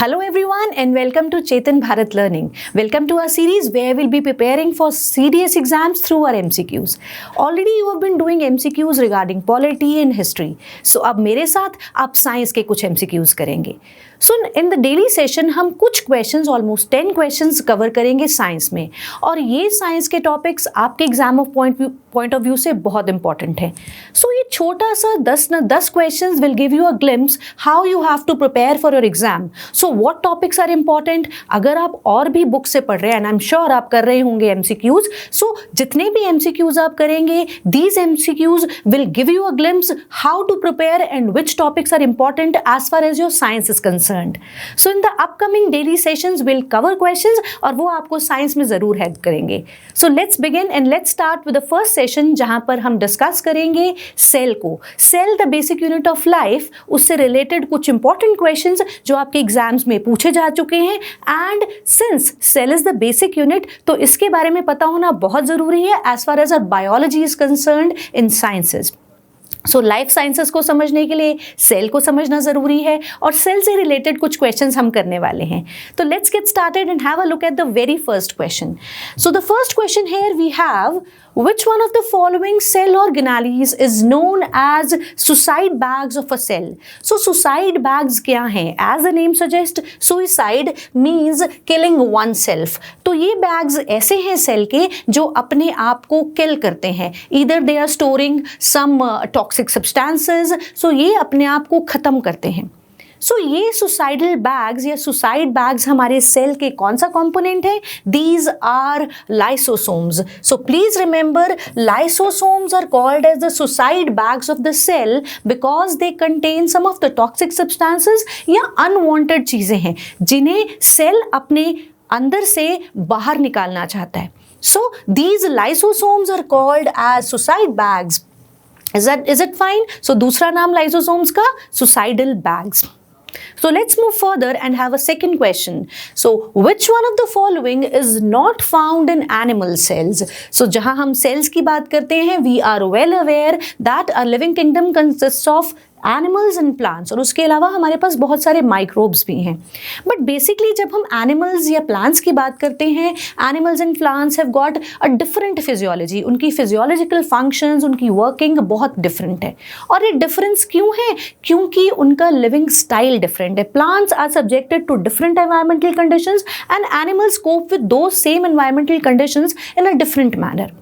Hello everyone and welcome to Chetan Bharat Learning. Welcome to our series where we'll be preparing for CDS exams through our MCQs. Already you have been doing MCQs regarding polity and history. So अब मेरे साथ आप science के कुछ MCQs करेंगे. So in the daily session हम कुछ questions almost 10 questions cover करेंगे साइंस में और ये साइंस के टॉपिक्स आपके exam of point of view से बहुत इंपॉर्टेंट है. सो ये छोटा सा 10 questions will give you a glimpse how you have to prepare for your exam. So what topics are important? अगर आप और भी बुक से पढ़ रहे हैं and I'm sure आप कर रहे होंगे MCQs. So जितने भी MCQs आप करेंगे these MCQs will give you a glimpse how to prepare and which topics are important as far as your science is concerned. So in the upcoming daily sessions we'll cover questions और वो आपको science में ज़रूर help करेंगे. So let's begin and let's start with the first session जहाँ पर हम discuss करेंगे सेल को. Cell the basic unit of life, उससे रिलेटेड कुछ इंपॉर्टेंट क्वेश्चंस जो आपके एग्जाम्स में पूछे जा चुके हैं. And since cell is the basic unit तो इसके बारे में पता होना बहुत ज़रूरी है as far as our biology is concerned in sciences. So life sciences को समझने के लिए सेल को समझना ज़रूरी है और सेल से रिलेटेड कुछ क्वेश्चंस हम करने वाले हैं. तो let's get started and have a look at the very first question. So the first question here we have which one of the following cell organelles is known as suicide bags of a cell. So suicide bags क्या हैं? As the name suggests, suicide means killing oneself. तो ये bags ऐसे हैं cell के जो अपने आप को kill करते हैं. Either they are storing some toxic substances. So ये अपने आप को ख़त्म करते हैं. सो ये सुसाइडल बैग्स या सुसाइड बैग्स हमारे सेल के कौन सा कंपोनेंट है? These are lysosomes. So please remember lysosomes are called as the suicide bags of the cell because they contain some of the toxic substances या unwanted चीज़ें हैं जिन्हें सेल अपने अंदर से बाहर निकालना चाहता है. So these lysosomes are called as suicide bags. Is it fine? So दूसरा नाम लाइसोसोम्स का suicidal bags. So let's move further and have a second question. So which one of the following is not found in animal cells? So जहाँ हम cells की बात करते हैं we are well aware that our living kingdom consists of animals and plants और उसके अलावा हमारे पास बहुत सारे माइक्रोब्स भी हैं. बट बेसिकली जब हम एनिमल्स या प्लांट्स की बात करते हैं animals and plants have got a different physiology. उनकी फिजियोलॉजिकल फंक्शंस, उनकी वर्किंग बहुत डिफरेंट है. और ये डिफरेंस क्यों है? क्योंकि उनका लिविंग स्टाइल डिफरेंट है. Plants are subjected to different environmental conditions and animals cope with the same environmental conditions in a different manner.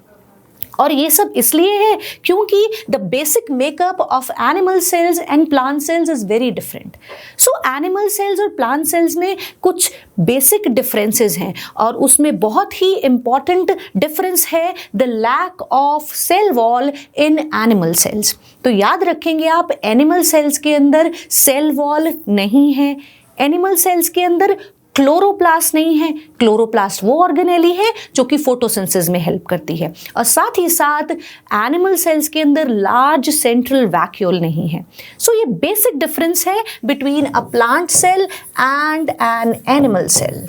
और ये सब इसलिए है क्योंकि the basic makeup of animal cells and plant cells is very different. So animal cells और plant cells में कुछ basic differences हैं और उसमें बहुत ही इंपॉर्टेंट डिफरेंस है the lack of cell wall in animal cells. तो याद रखेंगे आप एनिमल सेल्स के अंदर सेल वॉल नहीं है. एनिमल सेल्स के अंदर क्लोरोप्लास्ट नहीं है. क्लोरोप्लास्ट वो ऑर्गेनेली है जो कि फोटोसिंथेसिस में हेल्प करती है. और साथ ही साथ एनिमल सेल्स के अंदर लार्ज सेंट्रल वैक्यूल नहीं है. सो ये बेसिक डिफरेंस है between a plant cell and an animal cell.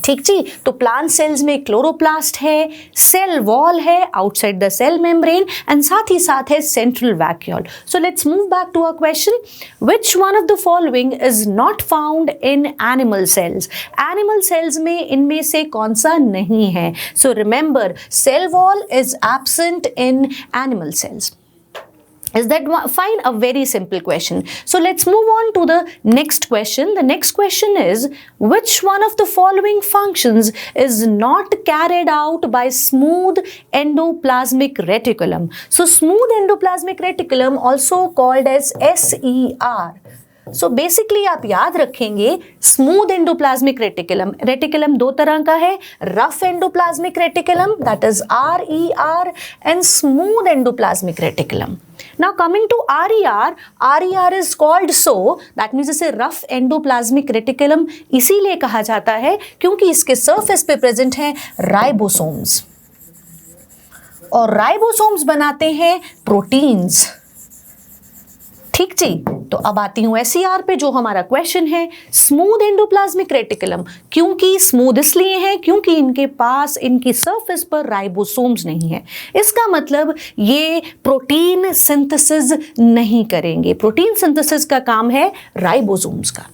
ठीक जी. तो प्लांट सेल्स में क्लोरोप्लास्ट है, सेल वॉल है outside the cell membrane and साथ ही साथ है central vacuole. So let's move back to our question. Which one of the following is not found in animal cells? Animal cells में इनमें से कौन सा नहीं है? So remember cell wall is absent in animal sales. Is that fine? A very simple question. So let's move on to the next question. The next question is which one of the following functions is not carried out by smooth endoplasmic reticulum? So smooth endoplasmic reticulum also called as SER. So basically आप याद रखेंगे smooth endoplasmic reticulum दो तरह का है. Rough endoplasmic reticulum that is RER and smooth endoplasmic reticulum. Now coming to RER is called so that means इसे rough endoplasmic reticulum इसीलिए कहा जाता है क्योंकि इसके सरफेस पे प्रेजेंट है राइबोसोम्स और राइबोसोम्स बनाते हैं प्रोटीन्स. ठीक जी. तो अब आती हूँ SER पे जो हमारा क्वेश्चन है. स्मूथ एंडोप्लाज्मिक रेटिकुलम क्योंकि स्मूथ इसलिए है क्योंकि इनके पास इनकी सरफेस पर राइबोसोम्स नहीं है. इसका मतलब ये प्रोटीन सिंथेसिस नहीं करेंगे. प्रोटीन सिंथेसिस का काम है राइबोसोम्स का.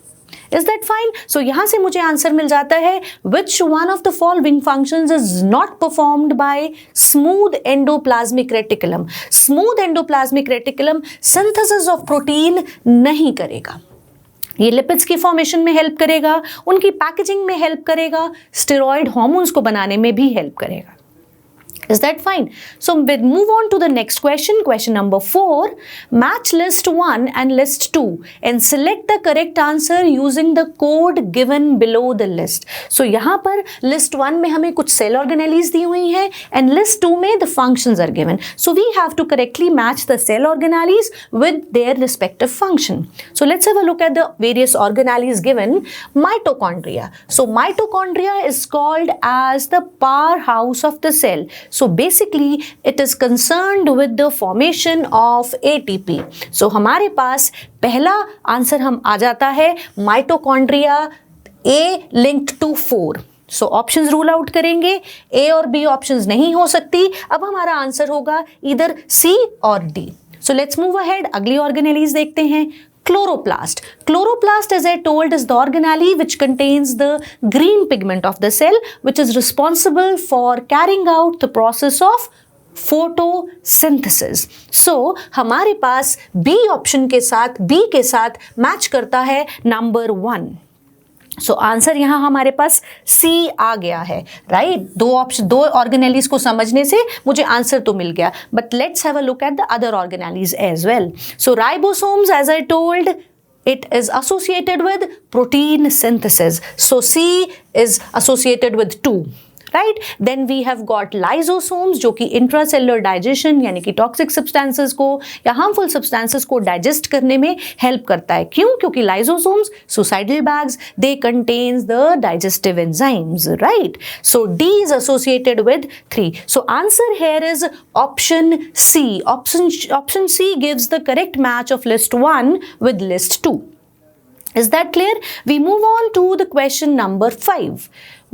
Is that fine? So यहाँ से मुझे आंसर मिल जाता है which one of the following functions is not performed by smooth endoplasmic reticulum. Smooth endoplasmic reticulum synthesis of protein नहीं करेगा. ये लिपिड्स की फॉर्मेशन में हेल्प करेगा, उनकी पैकेजिंग में हेल्प करेगा, स्टेरॉइड हार्मोन्स को बनाने में भी हेल्प करेगा. Is that fine? So we'll move on to the next question. Question number 4. Match list 1 and list 2 and select the correct answer using the code given below the list. So यहाँ पर list 1 में हमें कुछ cell organelles दी हुई हैं and list 2 में the functions are given. So we have to correctly match the cell organelles with their respective function. So let's have a look at the various organelles given. Mitochondria. So mitochondria is called as the powerhouse of the cell. So basically it is concerned with the formation of ATP. So हमारे पास पहला answer हम आ जाता है mitochondria A linked to 4. So options rule out करेंगे, A और B options नहीं हो सकती. अब हमारा आंसर होगा इधर C और D. So let's move ahead, अगली ऑर्गेनेलीज देखते हैं. Chloroplast. Chloroplast, as I told, is the organelle which contains the green pigment of the cell, which is responsible for carrying out the process of photosynthesis. So हमारे पास B option के साथ, B के साथ match करता है number 1. So answer यहाँ हमारे पास C आ गया है, राइट. दो ऑर्गेनेलीज को समझने से मुझे आंसर तो मिल गया. But let's have a look at the other organelles as well. So ribosomes, as I told, it is associated with protein synthesis. So C is associated with 2. Right. Then we have got lysosomes जो कि intracellular digestion यानी कि toxic substances को या harmful substances को digest करने में help करता है. क्यों? क्योंकि lysosomes suicidal bags, they contains the digestive enzymes, right. So D is associated with 3. So answer here is option C. Option C gives the correct match of list 1 with list 2. Is that clear? We move on to the question number 5.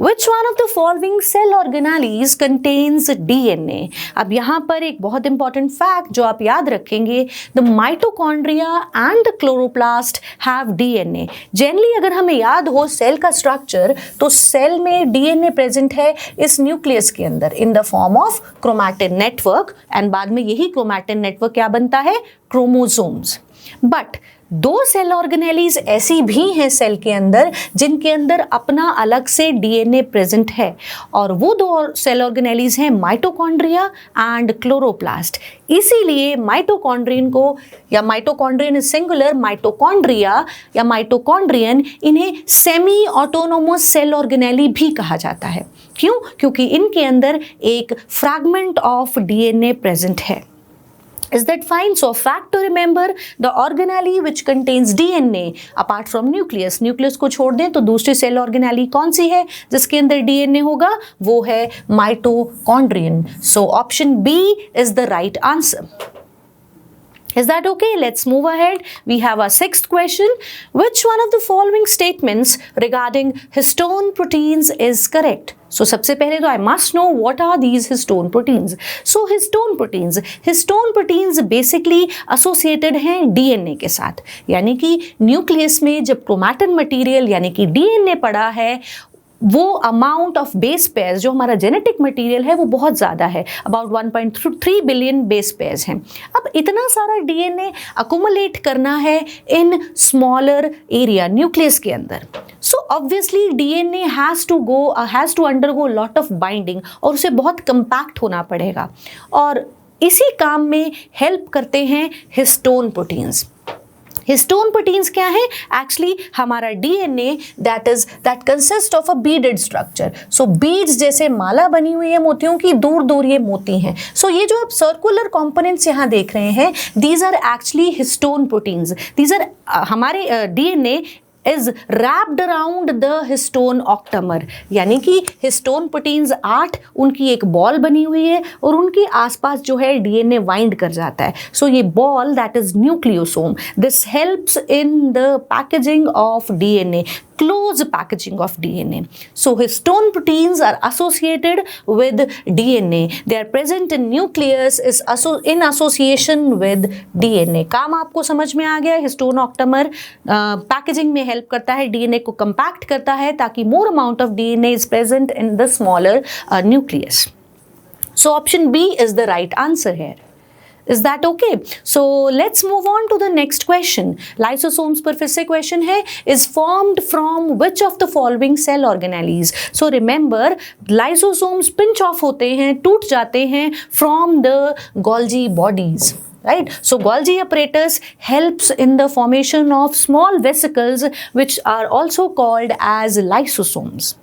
Which one of the following cell organelles contains DNA? अब यहाँ पर एक बहुत important fact जो आप याद रखेंगे, the mitochondria and the chloroplast have DNA. Generally अगर हमें याद हो सेल का स्ट्रक्चर, तो सेल में DNA प्रेजेंट है इस न्यूक्लियस के अंदर in the form of chromatin network, and बाद में यही क्रोमैटिन नेटवर्क क्या बनता है? क्रोमोसोम्स. बट 2 सेल ऑर्गेनेलीज ऐसी भी हैं सेल के अंदर जिनके अंदर अपना अलग से डीएनए प्रेजेंट है, और वो 2 सेल ऑर्गेनेलीज हैं माइटोकॉन्ड्रिया एंड क्लोरोप्लास्ट. इसीलिए माइटोकॉन्ड्रियन को, या माइटोकॉन्ड्रियन इज सिंगुलर, माइटोकॉन्ड्रिया या माइटोकॉन्ड्रियन, इन्हें सेमी ऑटोनोमस सेल ऑर्गेनेली भी कहा जाता है. क्यों? क्योंकि इनके अंदर एक फ्रैगमेंट ऑफ डीएनए प्रेजेंट है. Is that fine? So fact to remember, the organelle which contains DNA apart from nucleus, nucleus को छोड़ दें तो दूसरी सेल ऑर्गेनेली कौन सी है जिसके अंदर DNA होगा? वो है mitochondrion. So option B is the right answer. Is that okay? Let's move ahead. We have our 6th question. Which one of the following statements regarding histone proteins is correct? So सबसे पहले तो I must know what are these histone proteins. So histone proteins basically associated हैं DNA के साथ, यानी कि nucleus में जब क्रोमैटिन मटेरियल यानी कि DNA पड़ा है, वो अमाउंट ऑफ बेस पेयर्स जो हमारा जेनेटिक मटेरियल है वो बहुत ज़्यादा है, अबाउट 1.3 बिलियन बेस पेयर्स हैं. अब इतना सारा डीएनए अकुमुलेट करना है इन स्मॉलर एरिया न्यूक्लियस के अंदर. So obviously DNA has to undergo lot of binding, और उसे बहुत कंपैक्ट होना पड़ेगा, और इसी काम में हेल्प करते हैं हिस्टोन प्रोटीन्स. हिस्टोन प्रोटीन्स क्या है? एक्चुअली हमारा DNA that consist of a beaded structure. So beads जैसे माला बनी हुई है मोतियों की, दूर दूर ये मोती हैं. सो ये जो आप सर्कुलर कंपोनेंट्स यहाँ देख रहे हैं, these are actually histone proteins. These are हमारे DNA is wrapped around the histone octamer, यानी कि हिस्टोन प्रोटीन्स 8 उनकी एक बॉल बनी हुई है और उनके आसपास जो है डीएनए वाइंड कर जाता है. सो ये ball that is nucleosome, this helps in the packaging of DNA. close packaging of DNA. So histone proteins are associated with DNA. They are present in nucleus is in association with DNA. काम आपको समझ में आ गया. Histone octamer packaging में help करता है, DNA को compact करता है ताकि more amount of DNA is present in the smaller nucleus. So option B is the right answer here. Is that okay? So let's move on to the next question. Lysosomes पर फिर से question है, is formed from which of the following cell organelles? So remember, lysosomes pinch off होते हैं, टूट जाते हैं from the Golgi bodies. Right? So Golgi apparatus helps in the formation of small vesicles which are also called as lysosomes.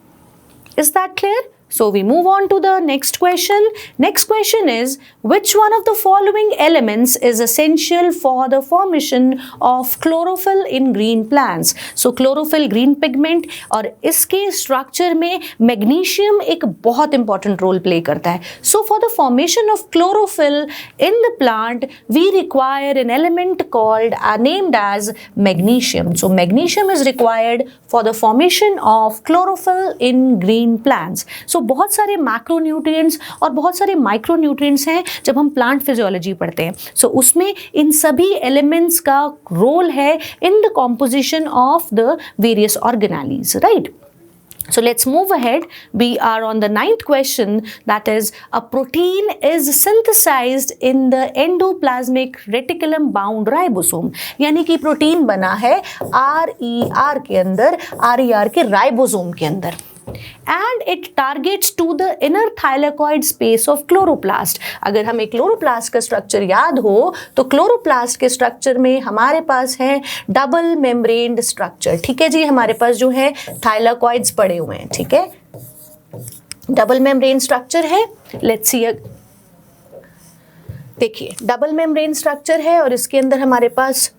Is that clear? So we move on to the next question. Next question is, which one of the following elements is essential for the formation of chlorophyll in green plants? So chlorophyll green pigment, और इसके structure में magnesium एक बहुत important role play करता है. So for the formation of chlorophyll in the plant, we require an element called named as magnesium. So magnesium is required for the formation of chlorophyll in green plants. So बहुत सारे macronutrients और बहुत सारे micronutrients हैं जब हम plant physiology पढ़ते हैं. सो उसमें इन सभी एलिमेंट्स का रोल है in the composition of the various organelles. Right? So let's move ahead. We are on the 9th question, that is, a protein is synthesized in the endoplasmic reticulum bound ribosome. यानी कि protein बना है RER के अंदर, RER के ribosome के अंदर. And it targets to the inner thylakoid space of chloroplast. अगर हमें क्लोरोप्लास्ट का स्ट्रक्चर याद हो तो क्लोरोप्लास्ट के स्ट्रक्चर में हमारे पास है डबल मेम्ब्रेन्ड स्ट्रक्चर. ठीक है जी, हमारे पास जो है थाइलाकॉइड्स पड़े हुए हैं. ठीक है, डबल मेम्ब्रेन स्ट्रक्चर है. लेट्स सी, देखिए डबल मेम्ब्रेन स्ट्रक्चर है और इसके अंदर हमारे पास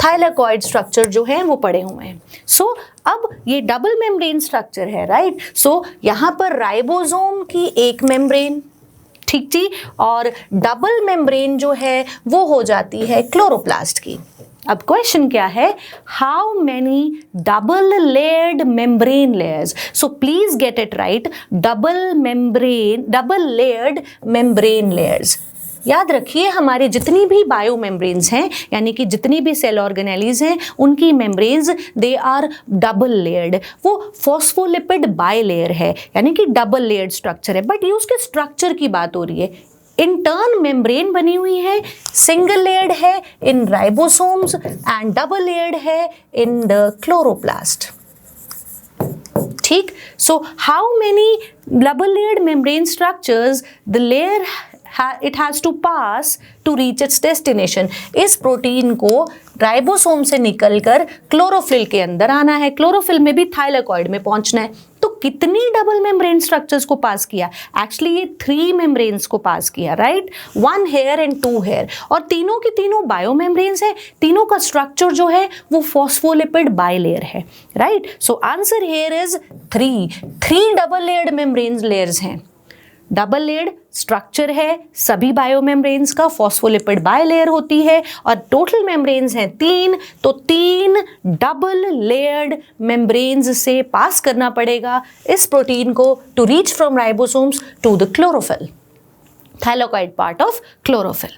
थाइलाकॉइड स्ट्रक्चर जो है वो पड़े हुए हैं. सो अब ये डबल मेम्ब्रेन स्ट्रक्चर है. राइट? सो यहाँ पर राइबोसोम की एक मेम्ब्रेन, ठीक जी, और डबल मेम्ब्रेन जो है वो हो जाती है क्लोरोप्लास्ट की. अब क्वेश्चन क्या है, how many double layered membrane layers? So please get it right, double layered membrane layers. याद रखिए, हमारे जितनी भी बायो मेम्ब्रेन्स हैं, यानी कि जितनी भी सेल ऑर्गेनेलीज हैं, उनकी membranes they are double layered. वो फॉस्फोलिपिड बाइलेयर है, यानी कि डबल लेयर्ड स्ट्रक्चर है. बट ये उसके स्ट्रक्चर की बात हो रही है. इंटर्न मेम्ब्रेन बनी हुई है, सिंगल लेयर्ड है इन राइबोसोम्स एंड डबल लेयर्ड है इन द क्लोरोप्लास्ट. ठीक? So how many double layered membrane structures the layer it has to pass to reach its destination. इस प्रोटीन को राइबोसोम से निकलकर क्लोरोफिल के अंदर आना है, क्लोरोफिल में भी थाइलाकॉइड में पहुंचना है. तो कितनी डबल मेम्ब्रेन स्ट्रक्चर्स को पास किया? एक्चुअली ये 3 मेम्ब्रेन्स को पास किया. राइट? 1 हेयर एंड 2 हेयर, और तीनों की तीनों बायो मेम्ब्रेन्स है. तीनों का स्ट्रक्चर जो है वो फॉस्फोलिपिड बाइलेयर है. Right? So answer here is 3 double layered membrane layers हैं. डबल लेयर्ड स्ट्रक्चर है सभी बायो मेम्ब्रेन्स का, फॉस्फोलिपिड बाइलेयर होती है, और टोटल मेम्ब्रेन्स हैं 3. तो 3 डबल लेयर्ड मेम्ब्रेन्स से पास करना पड़ेगा इस प्रोटीन को to reach from ribosomes to the chlorophyll, thylakoid part of chlorophyll.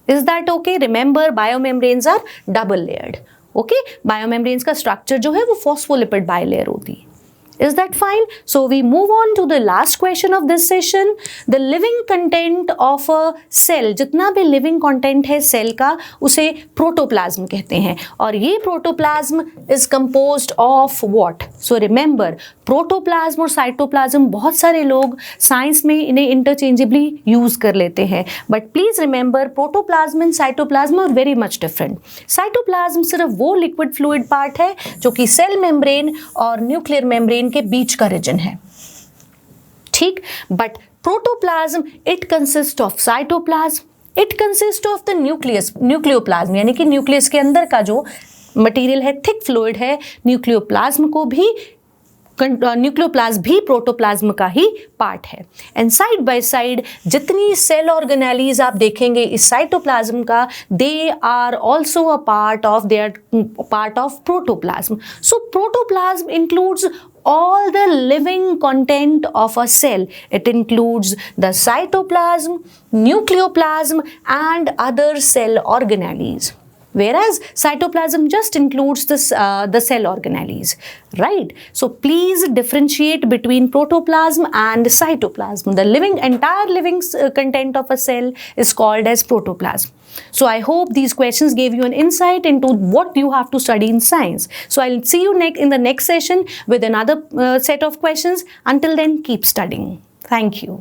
Is that okay? Remember, bio membranes are double layered. Okay, bio membranes का स्ट्रक्चर जो है वो फॉस्फोलिपिड बाइलेयर होती है. Is that fine? So we move on to the last question of this session. The living content of a cell, जितना भी living content है cell का, उसे प्रोटोप्लाज्म कहते हैं. और ये protoplasm is composed of what? So remember, protoplasm और साइटोप्लाज्म बहुत सारे लोग साइंस में इन्हें इंटरचेंजेबली यूज कर लेते हैं. But please remember, protoplasm and cytoplasm are very much different. Cytoplasm सिर्फ वो लिक्विड फ्लूइड पार्ट है जो कि सेल मेम्ब्रेन और न्यूक्लियर मेम्ब्रेन के बीच का रीजन है. ठीक? But protoplasm it consist of cytoplasm, it consist of the nucleoplasm, यानी कि न्यूक्लियस के अंदर का जो मटेरियल है, थिक फ्लूइड है, न्यूक्लियोप्लाज्म को भी न्यूक्लियोप्लाज्म भी प्रोटोप्लाज्म का ही पार्ट है। एंड साइड बाय साइड जितनी सेल ऑर्गेनेलीज आप देखेंगे इस साइटोप्लाज्म का, they are also a part of protoplasm. So protoplasm includes all the living content of a cell. It includes the cytoplasm, nucleoplasm and other cell organelles. Whereas cytoplasm just includes the cell organelles, right? So please differentiate between protoplasm and cytoplasm. The entire living content of a cell is called as protoplasm. So I hope these questions gave you an insight into what you have to study in science. So I'll see you in the next session with another set of questions. Until then, keep studying. Thank you.